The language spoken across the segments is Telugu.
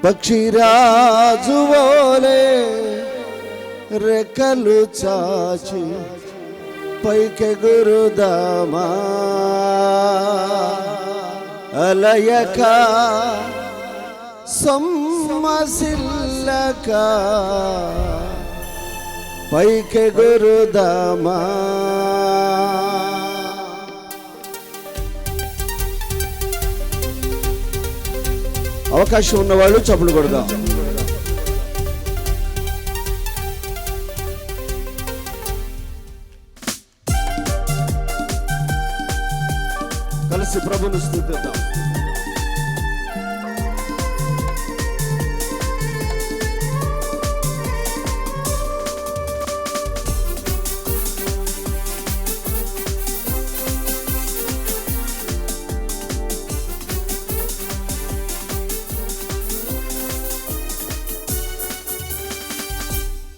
పక్షిరాజువోలే రెక్కలు చాచి పైకెగురుదామా అలయక సొమ్మసిల్లక పైకెగురుదామా. అవకాశం ఉన్నవాళ్ళు చప్పులు కొడదాం. కలిసి ప్రభుని స్తుతిద్దాం.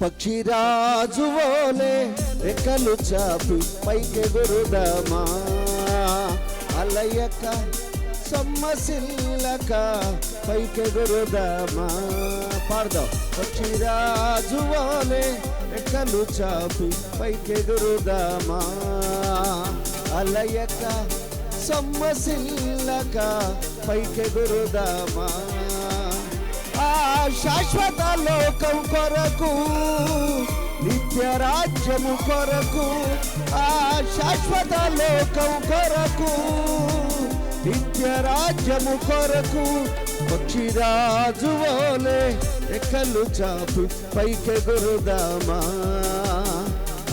పక్షిరాజువోలే రెక్కలు చాపి పైకెగురుదామా అలయక సొమ్మసిల్లక పైకెగురుదామా. పాడదాం. పక్షిరాజువోలే రెక్కలు చాపి పైకెగురుదామా అలయక సొమ్మసిల్లక పైకెగురుదామా. ఆ శాశ్వత లోకం కొరకు నిత్య రాజ్యము కొరకు, ఆ శాశ్వత లోకం కొరకు నిత్య రాజ్యము కొరకు పక్షిరాజువోలే రెక్కలు చాపి పైకెగురుదామా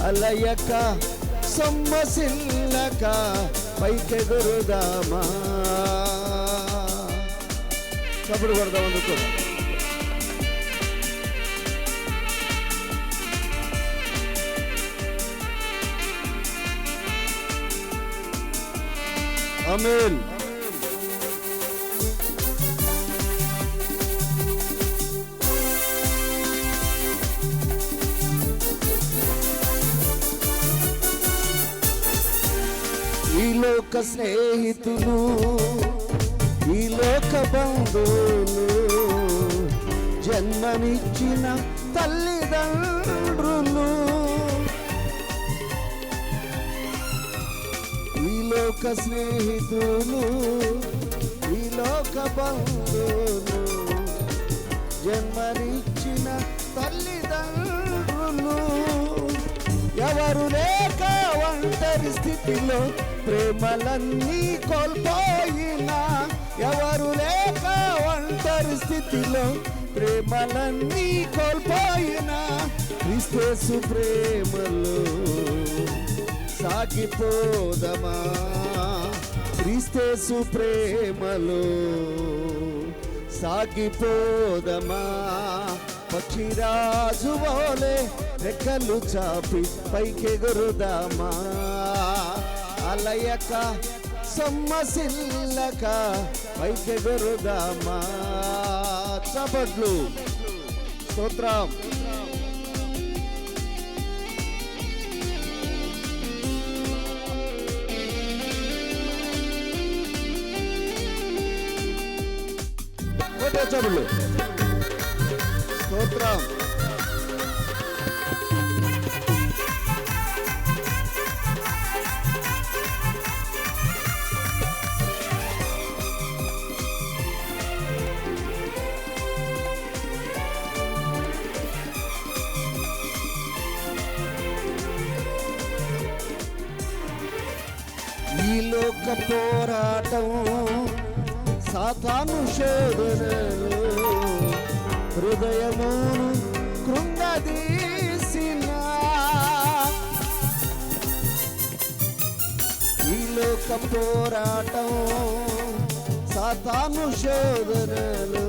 అలయక సొమ్మసిల్లక పైకెగురుదామా. చప్పుడు కొడదాం అందుకో. ఆమేన్. ఈ లోక స్నేహితులు, ఈ లోక బంధువులు, జన్మనిచ్చిన తల్లిదండ్రులు, ఈ లోక స్నేహితులు, ఈ లోక బంధువులు, జన్మనిచ్చిన తల్లిదండ్రులు, ఎవరు లేక ఒంటరి స్థితిలో ప్రేమలన్నీ కోల్పోయినా, ఎవరు లేక ఒంటరి స్థితిలో ప్రేమలన్నీ కోల్పోయినా, క్రీస్తు ప్రేమలో సాగిపోదమా, క్రీస్తు ప్రేమలో సాగిపోదమా. పక్షిరాజువోలే రెక్కలు చాపి పైకెగురుదామా అలయక సొమ్మసిల్లక పైకెగురుదామా. చప్పట్లు. స్తోత్రం. చప్పట్లు. స్తోత్రం. ఈ లోక పోరాటం సాతాను శోధనలు హృదయమును కృంగదీసిన, ఈ లోక పోరాటం సాతాను శోధనలు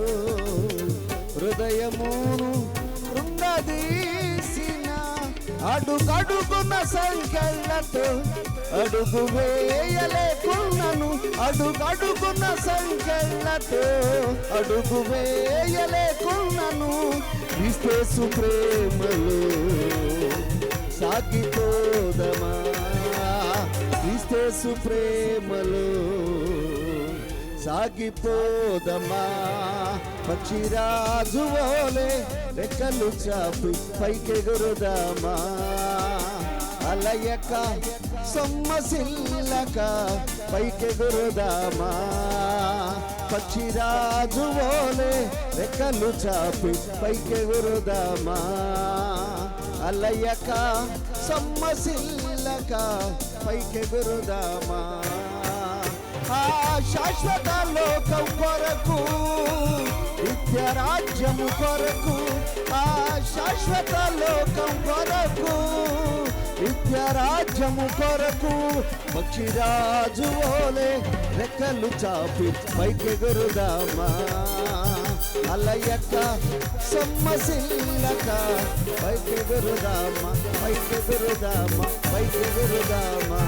హృదయమును కృంగదీసిన, అడుగడుగున సంఖ్యలతో అడుగు వేయలేకున్నను, అడుగడుగున సంఖ్యలతో అడుగు వేయలేకున్నను, క్రీస్తు ప్రేమలో సాగిపోదమా, క్రీస్తు ప్రేమలో సాగిపోదమా. పక్షిరాజు ఓలే రెక్కలు చాపి పైకెగురుదామా అలయక సొమ్మసిల్లక పైకెగురుదామా పక్షిరాజు ఓలే రెక్కలు చాపి పైకెగురుదామా అలయక సొమ్మసిల్లక పైకెగురుదామా ఆ శాశ్వత లోకం కొరకు నిత్య రాజ్యము కొరకు ఆ శాశ్వత లోకం కొరకు నిత్య రాజ్యము కొరకు పక్షిరాజు ఓలే రెక్కలు చాపి పైకెగురుదామా అలయక సొమ్మసిల్లక పైకెగురుదామా పైకెగురుదామా పైకెగురుదామా